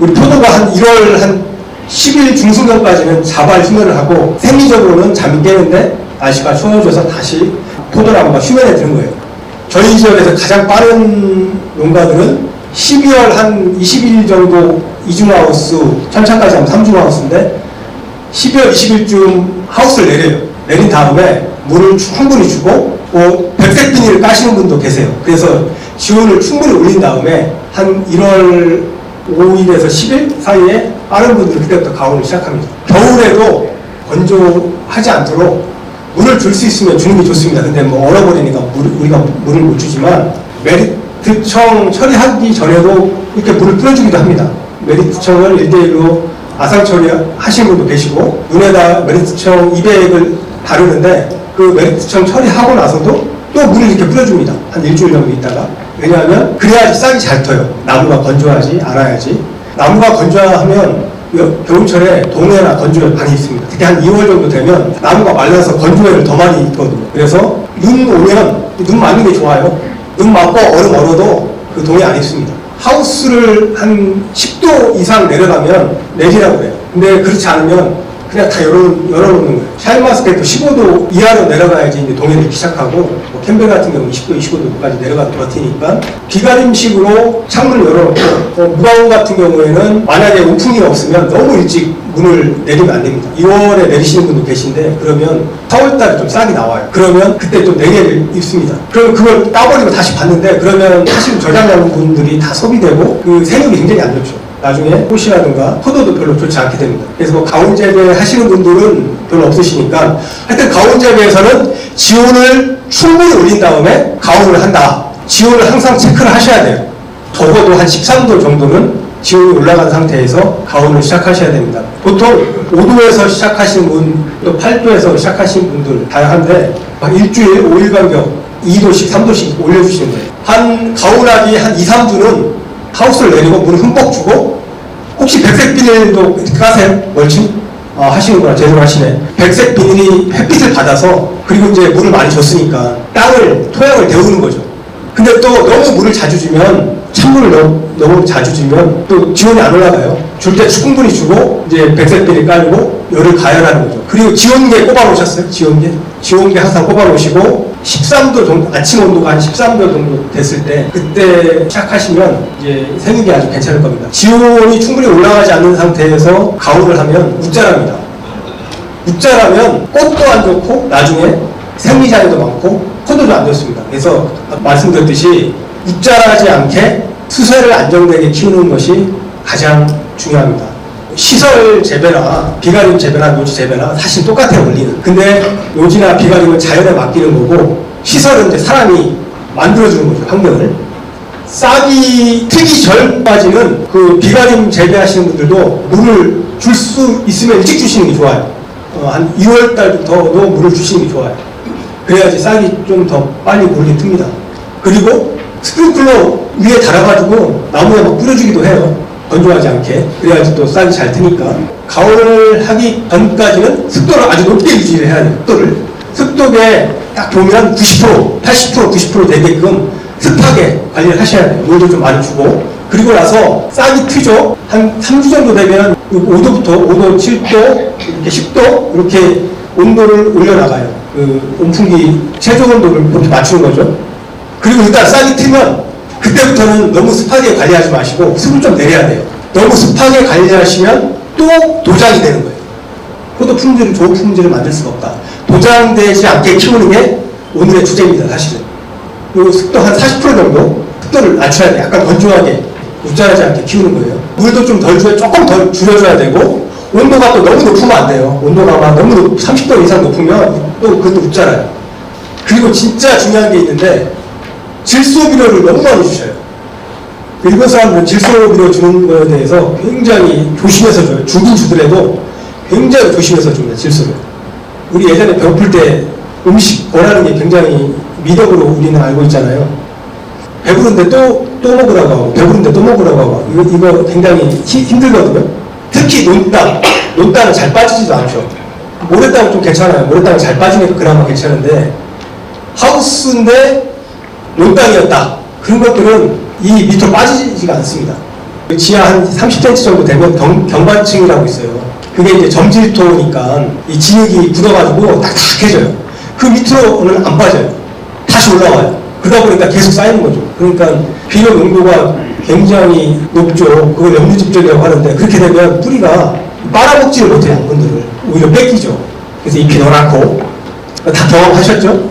우리 포도가 한 1월 한 10일 중순경까지는 자발 휴면을 하고 생리적으로는 잠이 깨는데 날씨가 추워져서 다시 포도나무가 휴면에 드는 거예요. 저희 지역에서 가장 빠른 농가들은 12월 한 20일 정도 이중하우스, 천천까지 하면 3중하우스인데 12월 20일쯤 하우스를 내려요. 내린 다음에 물을 충분히 주고 백색 비닐을 까시는 분도 계세요. 그래서 지온을 충분히 올린 다음에 한 1월 5일에서 10일 사이에 빠른 분들은 그때부터 가온을 시작합니다. 겨울에도 건조하지 않도록 물을 줄 수 있으면 주는 게 좋습니다. 근데 뭐 얼어버리니까 우리가 물을 못 주지만 메리트청 처리하기 전에도 이렇게 물을 뿌려주기도 합니다. 메리트청을 1대1로 아상 처리하시는 분도 계시고 눈에다 메리트청 200을 바르는데 그 메리트청 처리하고 나서도 또 물을 이렇게 뿌려줍니다. 한 일주일 정도 있다가. 왜냐하면 그래야지 싹이 잘 터요. 나무가 건조하지 않아야지. 나무가 건조하면 겨울철에 동해나 건조에 많이 있습니다. 특히 한 2월 정도 되면 나무가 말라서 건조해를 더 많이 있거든요. 그래서 눈 오면 눈 맞는 게 좋아요. 눈 맞고 얼음 얼어도 그 동해 안 있습니다. 하우스를 한 10도 이상 내려가면 내리라고 그래요. 근데 그렇지 않으면 그냥 다 열어놓는 거예요. 샤인마스켓도 15도 이하로 내려가야지 이제 동해를 시작하고, 뭐 캠벨 같은 경우 20도, 25도까지 내려가도 버티니까 비가림식으로 창문을 열어놓고, 무가온 같은 경우에는 만약에 오픈이 없으면 너무 일찍 문을 내리면 안 됩니다. 2월에 내리시는 분도 계신데 그러면 4월달에 좀 싹이 나와요. 그러면 그때 좀 내리를 입습니다. 그럼 그걸 따버리고 다시 봤는데 그러면 사실 저장량분들이 다 소비되고 그 생육이 굉장히 안 좋죠. 나중에 꽃이라든가 포도도 별로 좋지 않게 됩니다. 그래서 뭐 가온 재배 하시는 분들은 별로 없으시니까 하여튼 가온 재배에서는 지온을 충분히 올린 다음에 가온을 한다. 지온을 항상 체크를 하셔야 돼요. 적어도 한 13도 정도는 지온이 올라간 상태에서 가온을 시작하셔야 됩니다. 보통 5도에서 시작하시는 분, 또 8도에서 시작하시는 분들 다양한데 일주일 5일 간격 2도씩 3도씩 올려주시는 거예요. 한 가온하기 한 2, 3주는 하우스를 내리고 물을 흠뻑 주고, 혹시 백색 비닐도 까세요? 멀칭? 하시는구나. 제대로 하시네. 백색 비닐이 햇빛을 받아서, 그리고 이제 물을 많이 줬으니까 토양을 데우는 거죠. 근데 또 너무 물을 자주 주면, 찬물을 너무 자주 주면 또 지온이 안 올라가요. 줄 때 충분히 주고 이제 백색 비닐 깔고 열을 가열하는 거죠. 그리고 지온계 꼽아 놓으셨어요? 지온계 항상 꼽아 놓으시고 13도 정도, 아침 온도가 한 13도 정도 됐을 때 그때 시작하시면 이제 생육이 아주 괜찮을 겁니다. 지온이 충분히 올라가지 않는 상태에서 가온을 하면 웃자랍니다. 웃자라면 꽃도 안 좋고 나중에 생리장애도 많고 포도도 안 좋습니다. 그래서 말씀드렸듯이 웃자라지 않게 수세를 안정되게 키우는 것이 가장 중요합니다. 시설 재배나 비가림 재배나 노지 재배나 사실 똑같아요, 원리는. 근데 노지나 비가림은 자연에 맡기는 거고 시설은 이제 사람이 만들어주는 거죠, 환경을. 싹이 트기 전까지는 그 비가림 재배하시는 분들도 물을 줄 수 있으면 일찍 주시는 게 좋아요. 한 2월 달부터도 물을 주시는 게 좋아요. 그래야지 싹이 좀 더 빨리 물이 틉니다. 그리고 스프링클러 위에 달아가지고 나무에 막 뿌려주기도 해요. 건조하지 않게. 그래야지 또 싹이 잘 트니까. 가온을 하기 전까지는 습도를 아주 높게 유지를 해야 돼요. 습도에 딱 보면 90%, 80%, 90% 되게끔 습하게 관리를 하셔야 돼요. 물도 좀 많이 주고. 그리고 나서 싹이 트죠. 한 3주 정도 되면 5도부터 5도, 7도, 이렇게 10도 이렇게 온도를 올려나가요. 그 온풍기 최저 온도를 그렇게 맞추는 거죠. 그리고 일단 싹이 트면 그때부터는 너무 습하게 관리하지 마시고 습을 좀 내려야 돼요. 너무 습하게 관리하시면 또 도장이 되는 거예요. 포도 품질을, 좋은 품질을 만들 수가 없다. 도장되지 않게 키우는 게 오늘의 주제입니다, 사실은. 그리고 습도 한 40% 정도 습도를 낮춰야 돼요. 약간 건조하게, 웃자하지 않게 키우는 거예요. 물도 좀 덜 줘야, 조금 더 줄여줘야 되고, 온도가 또 너무 높으면 안 돼요. 온도가 막 너무 30도 이상 높으면 또 그것도 웃자라요. 그리고 진짜 중요한 게 있는데, 질소비료를 너무 많이 주셔요. 일본 사람들은 질소비료 주는 거에 대해서 굉장히 조심해서 줘요. 주긴 주더라도 굉장히 조심해서 줍니다, 질소를. 우리 예전에 배고플 때 음식 원하는 게 굉장히 미덕으로 우리는 알고 있잖아요. 배부른데 또 먹으라고 하고, 배부른데 또 먹으라고 하고, 이거 굉장히 힘들거든요. 특히 논땅은 잘 빠지지도 않죠. 모래땅은 좀 괜찮아요. 모래땅은 잘 빠지니까 그나마 괜찮은데, 하우스인데 논땅이었다. 그런 것들은 이 밑으로 빠지지가 않습니다. 지하 한 30cm 정도 되면 경관층이라고 있어요. 그게 이제 점질토니까 이 진흙이 굳어가지고 딱딱해져요. 그 밑으로는 안 빠져요. 다시 올라와요. 그러다 보니까 계속 쌓이는 거죠. 그러니까 비료 농도가 굉장히 높죠. 그걸 염류집적이라고 하는데, 그렇게 되면 뿌리가 빨아먹지를 못해요. 양분들을 오히려 뺏기죠. 그래서 잎이 노랗고. 다 경험하셨죠?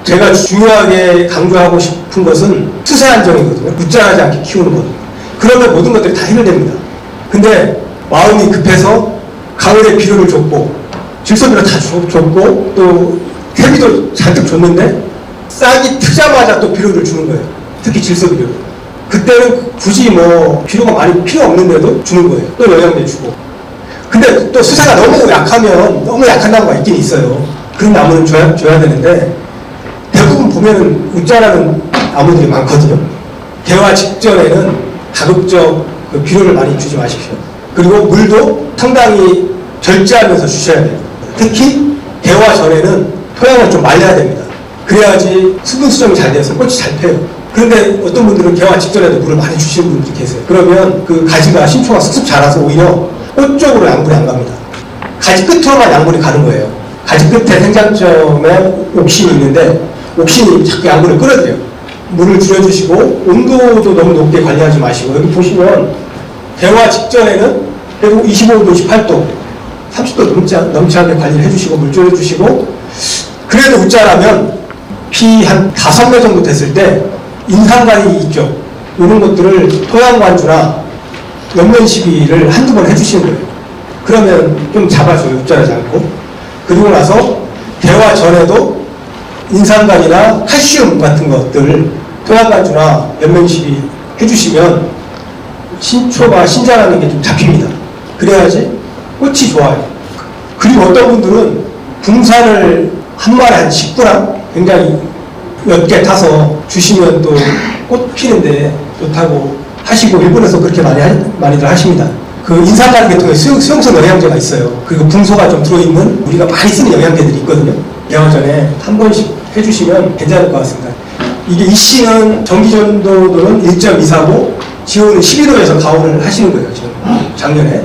제가 중요하게 강조하고 싶은 것은 수세 안정이거든요. 웃자하지 않게 키우는 거거든요. 그러면 모든 것들이 다 해결됩니다. 근데 마음이 급해서 가을에 비료를 줬고 질소비료 다 줬고 또 퇴비도 잔뜩 줬는데 싹이 트자마자 또 비료를 주는 거예요. 특히 질소비료를. 그때는 굳이 뭐 비료가 많이 필요 없는데도 주는 거예요. 또 영양제 주고. 근데 또 수세가 너무 약하면 너무 약한 나무가 있긴 있어요. 그런 나무는 줘야 되는데 대부분 보면은 웃자라는 나무들이 많거든요. 개화 직전에는 가급적 그 비료를 많이 주지 마십시오. 그리고 물도 상당히 절제하면서 주셔야 돼요. 특히 개화 전에는 토양을 좀 말려야 됩니다. 그래야지 수분 수정이 잘 돼서 꽃이 잘 펴요. 그런데 어떤 분들은 개화 직전에도 물을 많이 주시는 분들이 계세요. 그러면 그 가지가 신초가 쑥쑥 자라서 오히려 꽃 쪽으로 양분이 안 갑니다. 가지 끝으로만 양분이 가는 거예요. 가지 끝에 생장점에 옥신이 있는데 옥신이 자꾸 양분을 끌어들여요. 물을 줄여주시고 온도도 너무 높게 관리하지 마시고, 여기 보시면 개화 직전에는 25도, 28도, 30도 넘지 않게 관리를 해주시고 물 줄여주시고, 그래도 웃자라면 피 한 5매 정도 됐을 때 인상관이 있죠. 이런 것들을 토양관주나 옆면 시비를 한두 번 해주시는 거예요. 그러면 좀 잡아줘요. 웃자하지 않고. 그리고 나서 개화 전에도 인산관이나 칼슘 같은 것들 토양관주나 옆면 시비 해주시면 신초가 신자라는 게 좀 잡힙니다. 그래야지 꽃이 좋아요. 그리고 어떤 분들은 붕산을 한 마리 한 10g 굉장히 몇 개 타서 주시면 또 꽃 피는데 좋다고 하시고, 일본에서 그렇게 많이들 하십니다. 그 인산관 계통에 수용성 영양제가 있어요. 그리고 붕소가 좀 들어있는 우리가 많이 쓰는 영양제들이 있거든요. 개화 전에 한 번씩 해주시면 괜찮을 것 같습니다. 이게 이씨는 전기전도도는 1.24고 지호는 12도에서 가온을 하시는 거예요. 지금 작년에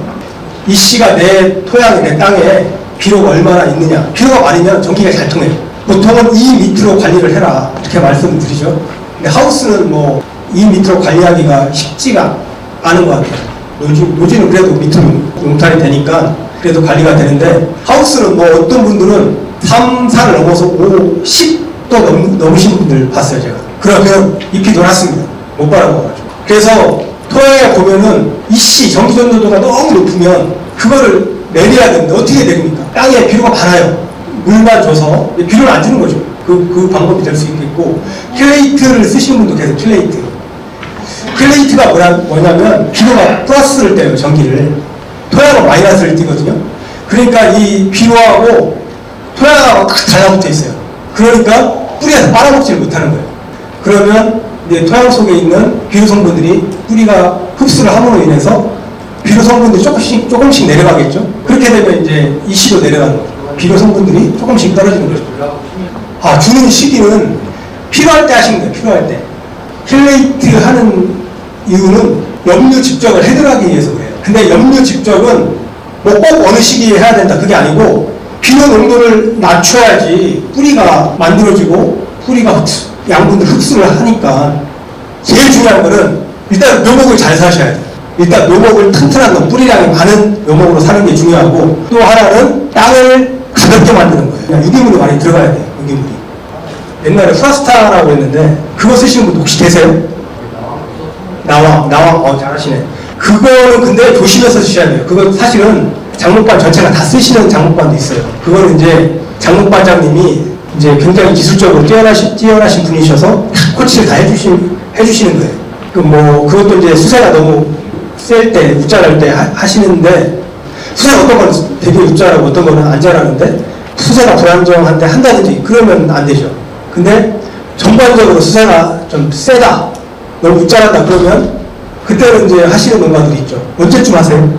이씨가 내 토양에, 내 땅에 비료가 얼마나 있느냐. 비료가 많으면 전기가 잘 통해요. 보통은 2 밑으로 관리를 해라 이렇게 말씀을 드리죠. 근데 하우스는 뭐 2 밑으로 관리하기가 쉽지가 않은 것 같아요. 노지는 그래도 밑으로 용탈이 되니까 그래도 관리가 되는데, 하우스는 뭐 어떤 분들은 3, 4를 넘어서 5, 10도 넘으신 분들 봤어요, 제가. 그러면 잎이 돌았습니다. 못 바라봐가지고. 그래서 토양에 보면은 이씨 전기전도도가 너무 높으면 그거를 내려야 되는데 어떻게 내립니까? 땅에 비료가 많아요. 물만 줘서 비료를 안 주는 거죠. 그 방법이 될 수 있겠고, 킬레이트를 쓰시는 분도 계세요. 킬레이트가 뭐냐면 비료가 플러스를 떼요. 전기를. 토양은 마이너스를 띄거든요. 그러니까 이 비료하고 토양하고 딱 달라붙어 있어요. 그러니까 뿌리에서 빨아먹지를 못하는 거예요. 그러면 이제 토양 속에 있는 비료 성분들이 뿌리가 흡수를 함으로 인해서 비료 성분들이 조금씩 내려가겠죠. 그렇게 되면 이제 이씨도 내려가는 거죠. 비료 성분들이 조금씩 떨어지는 거죠. 주는 시기는 필요할 때 하시면 돼요. 필요할 때. 킬레이트 하는 이유는 염류 집적을 해결하기 위해서 그래요. 근데 염류 집적은 뭐 꼭 어느 시기에 해야 된다 그게 아니고, 비료 농도를 낮춰야지 뿌리가 만들어지고 뿌리가 양분들 흡수를 하니까. 제일 중요한 거는 일단 묘목을 잘 사셔야 돼요. 일단 묘목을 튼튼한 거, 뿌리량이 많은 묘목으로 사는 게 중요하고, 또 하나는 땅을 가볍게 만드는 거예요. 그냥 유기물이 많이 들어가야 돼요. 유기물이. 옛날에 플라스타라고 했는데 그거 쓰시는 분 혹시 계세요? 나왕 잘하시네. 그거는 근데 조심해서 쓰셔야 돼요. 그거 사실은 장목반 전체가 다 쓰시는 장목반도 있어요. 그거는 이제 장목반장님이 이제 굉장히 기술적으로 뛰어나신 분이셔서 코치를 다 해주시는 거예요. 그것도 이제 수세가 너무 셀 때, 웃자랄 때 하시는데, 수세가 어떤 건 되게 웃자라고 어떤 거는 안 자라는데, 수세가 불안정한데 한다든지 그러면 안 되죠. 근데 전반적으로 수세가 좀 세다, 너무 웃자란다 그러면 그때는 이제 하시는 농가들이 있죠. 언제쯤 하세요?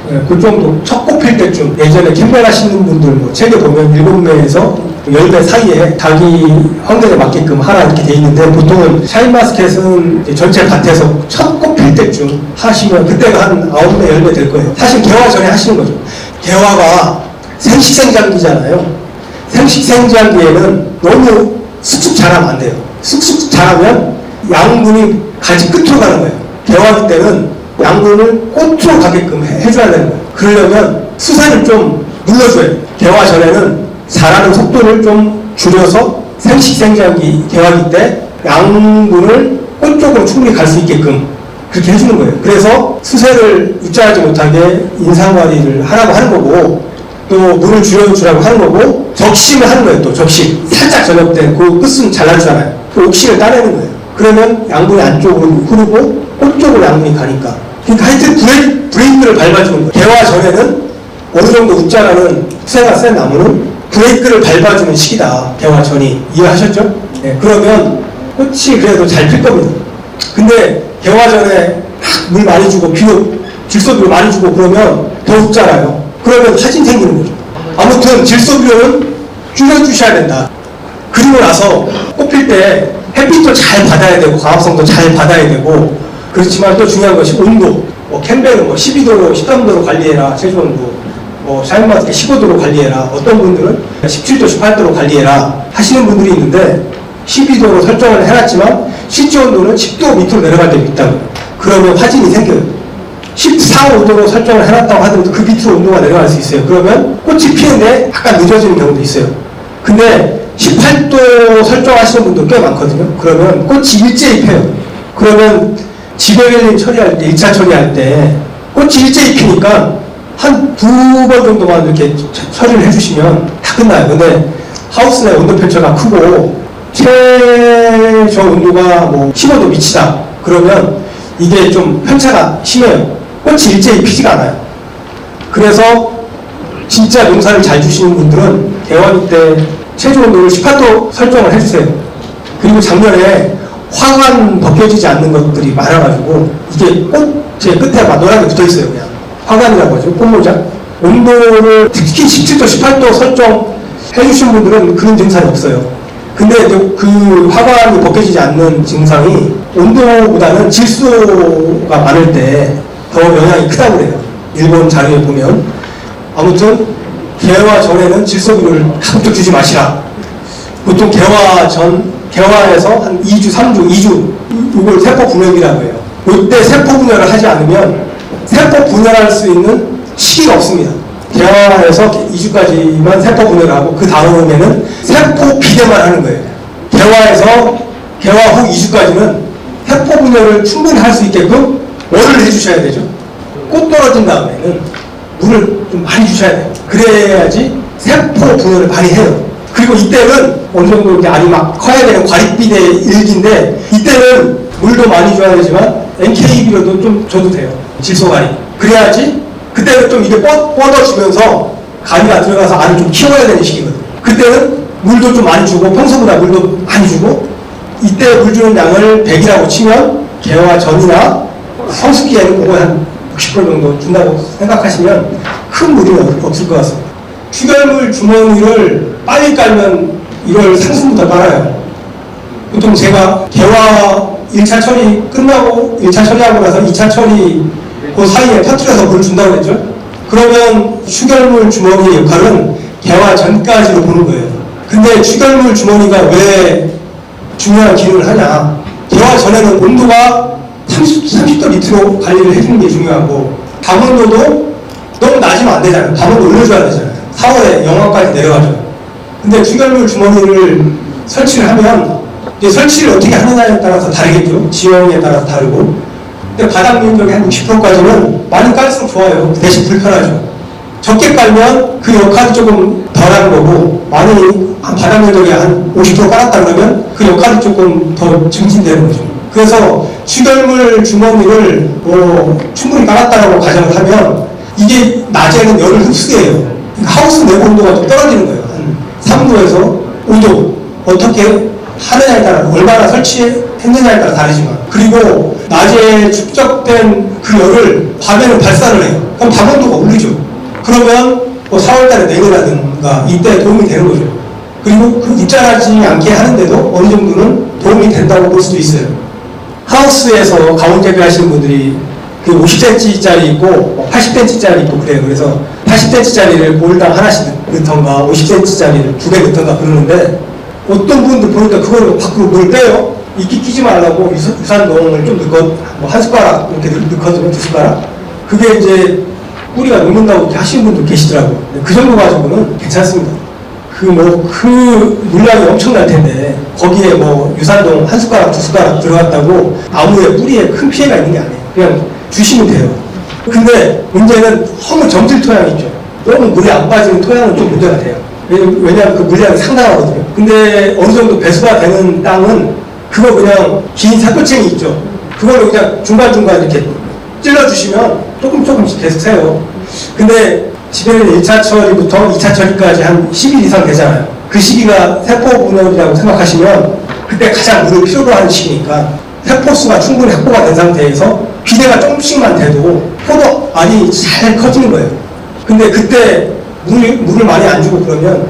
네, 그 정도 첫 꽃 필 때쯤. 예전에 캠벨 하시는 분들 책에 보면 7매에서 열매 사이에 자기 환경에 맞게끔 하라 이렇게 돼 있는데, 보통은 샤인마스켓은 전체 밭에서 첫 꽃필 때쯤 하시면 그때가 한 9매, 10매 될 거예요. 사실 개화 전에 하시는 거죠. 개화가 생식생장기잖아요. 생식생장기에는 너무 쑥쑥 자라면 안 돼요. 쑥쑥 자라면 양분이 가지 끝으로 가는 거예요. 개화기 때는 양분을 꽃으로 가게끔 해줘야 되는 거예요. 그러려면 수세를 좀 눌러줘야 돼요. 개화 전에는 자라는 속도를 좀 줄여서 생식생장기 개화기 때 양분을 꽃 쪽으로 충분히 갈 수 있게끔 그렇게 해주는 거예요. 그래서 수세를 유짜하지 못하게 인상관리를 하라고 하는 거고, 또 물을 줄여주라고 하는 거고, 적심을 하는 거예요. 또 적심 살짝 저녁 때 그 끝은 잘라주잖아요. 그 옥신을 따내는 거예요. 그러면 양분이 안쪽으로 흐르고 꽃 쪽으로 양분이 가니까. 그러니까 하여튼 브레이크를 밟아주는 거예요. 개화 전에는 어느 정도 웃자라는 수세가 센 나무는 브레이크를 밟아주는 시기다. 개화 전이. 이해하셨죠? 네, 그러면 꽃이 그래도 잘 필 겁니다. 근데 개화 전에 물 많이 주고 비료 질소비료 많이 주고 그러면 더 웃자라요. 그러면 화진 생기는 거죠. 아무튼 질소비료는 줄여주셔야 된다. 그리고 나서 꽃 필 때 햇빛도 잘 받아야 되고 광합성도 잘 받아야 되고, 그렇지만 또 중요한 것이 온도. 캠벨은 12도로 13도로 관리해라. 최저온도. 샤인마스켓 15도로 관리해라. 어떤 분들은 17도 18도로 관리해라 하시는 분들이 있는데, 12도로 설정을 해놨지만 실제 온도는 10도 밑으로 내려갈 때도 있다고요. 그러면 화진이 생겨요. 14, 5도로 설정을 해놨다고 하더라도 그 밑으로 온도가 내려갈 수 있어요. 그러면 꽃이 피는데 약간 늦어지는 경우도 있어요. 근데 18도 설정하시는 분도 꽤 많거든요. 그러면 꽃이 일제히 펴요. 그러면 지배결림 처리할 때, 1차 처리할 때 꽃이 일제히 피니까 한 2번 정도만 이렇게 처리를 해주시면 다 끝나요. 근데 하우스 내 온도 편차가 크고 최저 온도가 15도 미치다. 그러면 이게 좀 편차가 심해요. 꽃이 일제히 피지가 않아요. 그래서 진짜 농사를 잘 주시는 분들은 개화기 때 최저 온도를 18도 설정을 해주세요. 그리고 작년에 화관 벗겨지지 않는 것들이 많아가지고 이게 꽃의 끝에 막 노랗게 붙어있어요. 그냥 화관이라고 하죠. 꽃모자. 온도를 특히 17도, 18도 설정해주신 분들은 그런 증상이 없어요. 근데 그 화관이 벗겨지지 않는 증상이 온도보다는 질소가 많을 때 더 영향이 크다고 그래요. 일본 자료에 보면. 아무튼 개화 전에는 질소비료를 가급적 주지 마시라. 보통 개화에서 한 2주, 3주, 2주 이걸 세포 분열기라고 해요. 이때 세포 분열을 하지 않으면 세포 분열할 수 있는 시기가 없습니다. 개화에서 2주까지만 세포 분열을 하고 그 다음에는 세포 비대만 하는 거예요. 개화 후 2주까지는 세포 분열을 충분히 할 수 있게끔 뭐를 해주셔야 되죠? 꽃 떨어진 다음에는 물을 좀 많이 주셔야 돼요. 그래야지 세포 분열을 많이 해요. 그리고 이때는 어느 정도 이제 알이 막 커야 되는 과립비대 일기인데, 이때는 물도 많이 줘야 되지만 NK 비료도 좀 줘도 돼요. 질소가리. 그래야지 그때는 좀 이게 뻗어지면서 가리가 들어가서 알을 좀 키워야 되는 시기거든요. 그때는 물도 좀 많이 주고 평소보다 물도 많이 주고, 이때 물 주는 양을 100이라고 치면 개화 전이나 성숙기에는 그거 한 60% 정도 준다고 생각하시면 큰 무리는 없을 것 같습니다. 추결물 주머니를 빨리 깔면 이걸 상승부터 깔아요. 보통 제가 개화 1차 처리 끝나고 1차 처리하고 나서 2차 처리 그 사이에 터뜨려서 물을 준다고 했죠. 그러면 추결물 주머니의 역할은 개화 전까지로 보는 거예요. 근데 추결물 주머니가 왜 중요한 기능을 하냐. 개화 전에는 온도가 30도 밑으로 관리를 해주는 게 중요하고, 밤온도도 너무 낮으면 안 되잖아요. 밤온도 올려줘야 되잖아요. 4월에 영하까지 내려가죠. 근데 추결물 주머니를 설치를 하면, 이제 설치를 어떻게 하느냐에 따라서 다르겠죠. 지형에 따라서 다르고. 근데 바닥 면적이 한 60%까지는 많이 깔수록 좋아요. 대신 불편하죠. 적게 깔면 그 역할이 조금 덜한 거고, 많이 바닥 면적이 한 50% 깔았다 그러면 그 역할이 조금 더 증진되는 거죠. 그래서 추결물 주머니를 충분히 깔았다라고 가정을 하면 이게 낮에는 열을 흡수해요. 그러니까 하우스 내부 온도가 좀 떨어지는 거예요. 한 3도에서 5도. 어떻게 하느냐에 따라, 얼마나 설치했느냐에 따라 다르지만. 그리고 낮에 축적된 그 열을 밤에는 발산을 해요. 그럼 밤 온도가 오르죠. 그러면 4월달에 내거라든가 이때 도움이 되는 거죠. 그리고 그 입장하지 않게 하는데도 어느 정도는 도움이 된다고 볼 수도 있어요. 하우스에서 가온 재배하시는 분들이 그 50cm짜리 있고 80cm짜리 있고 그래요. 그래서 80cm짜리를 몰당 하나씩 넣던가 50cm짜리를 2개 넣던가 그러는데 어떤 분들 보니까 그걸 밖으로 물 빼요. 이끼 끼지 말라고 유산농을 좀 넣고 뭐 한 숟가락 이렇게 넣거든요. 2숟가락. 그게 이제 뿌리가 녹는다고 이렇게 하시는 분도 계시더라고요. 그 정도 가지고는 괜찮습니다. 그 물량이 엄청날 텐데 거기에 뭐 유산동 한 숟가락, 2숟가락 들어갔다고 아무의 뿌리에 큰 피해가 있는 게 아니에요. 그냥 주시면 돼요. 근데 문제는 너무 정질 토양 있죠. 너무 물이 안 빠지는 토양은 좀 문제가 돼요. 왜냐하면 그 물량이 상당하거든요. 근데 어느 정도 배수가 되는 땅은 그거 그냥 긴 살포챙이 있죠. 그걸로 그냥 중간중간 이렇게 찔러주시면 조금씩 계속 새요. 근데 지배는 1차 처리부터 2차 처리까지 한 10일 이상 되잖아요. 그 시기가 세포 분열이라고 생각하시면 그때 가장 물을 필요로 하는 시기니까 세포수가 충분히 확보가 된 상태에서 비대가 조금씩만 돼도 포도 알이 잘 커지는 거예요. 근데 그때 물을 많이 안 주고 그러면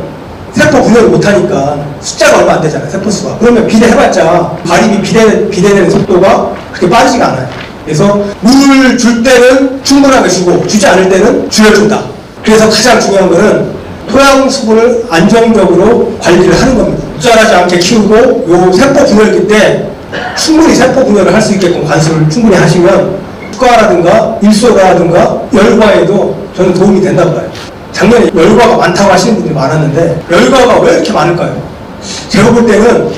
세포 분열을 못하니까 숫자가 얼마 안 되잖아요. 세포수가. 그러면 비대 해봤자 과립이 비대되는 속도가 그렇게 빠르지가 않아요. 그래서 물을 줄 때는 충분하게 주고 주지 않을 때는 줄여준다. 그래서 가장 중요한 거는 토양 수분을 안정적으로 관리를 하는 겁니다. 흡전하지 않게 키우고 요 세포 분열기 때 충분히 세포 분열을 할 수 있게끔 관수를 충분히 하시면 수가라든가 일소가라든가 열과에도 저는 도움이 된다고 봐요. 작년에 열과가 많다고 하시는 분들이 많았는데 열과가 왜 이렇게 많을까요? 제가 볼 때는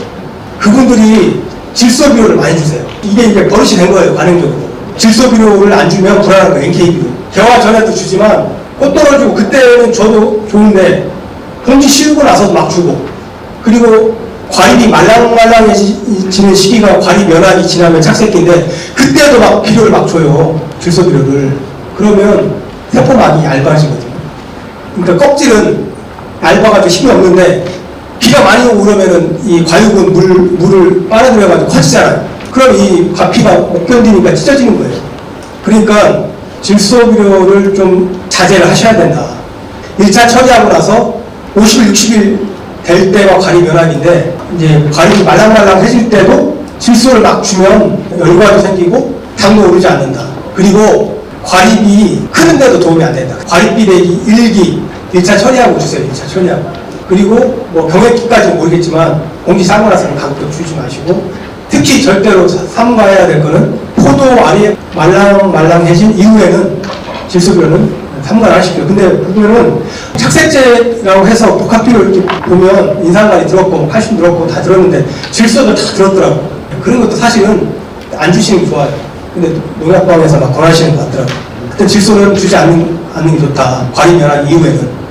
그분들이 질소비료를 많이 주세요. 이게 버릇이 된 거예요, 관행적으로. 질소비료를 안 주면 불안한 거예요, NK비료. 개화 전에도 주지만 꽃 떨어지고 그때는 줘도 좋은데 홍지 씌우고 나서도 막 주고 그리고 과립이 말랑말랑해지는 시기가 과립 연합이 지나면 착색기인데 그때도 막 비료를 막 줘요. 질소비료를. 그러면 세포막이 얇아지거든요. 그러니까 껍질은 얇아가지고 힘이 없는데 비가 많이 오고 그러면은 이 과육은 물을 빨아들여가지고 커지잖아요. 그럼 이 과피가 못 견디니까 찢어지는 거예요. 그러니까 질소비료를 좀 자제를 하셔야 된다. 1차 처리하고 나서 50일, 60일 될 때가 과립 연합인데 이제 과립이 말랑말랑해질 때도 질소를 막 주면 열과도 생기고 당도 오르지 않는다. 그리고 과립이 크는데도 도움이 안 된다. 과립 비대기 1기 1차 처리하고 주세요. 1차 처리하고. 그리고 뭐 병액기까지는 모르겠지만 공기 싸고 나서는 가급적 주지 마시고 특히 절대로 삼가해야 될 거는 포도 알이 말랑말랑해진 이후에는 질소비료는 삼가를 하십시오. 근데 보면은 착색제라고 해서 복합비료 이렇게 보면 인산가리 들었고 칼슘 들었고 다 들었는데 질소도 다 들었더라고. 그런 것도 사실은 안 주시는 게 좋아요. 근데 농약방에서 막 권하시는 것 같더라고요. 그때 질소는 주지 않는 게 좋다. 과립 연합 이후에는.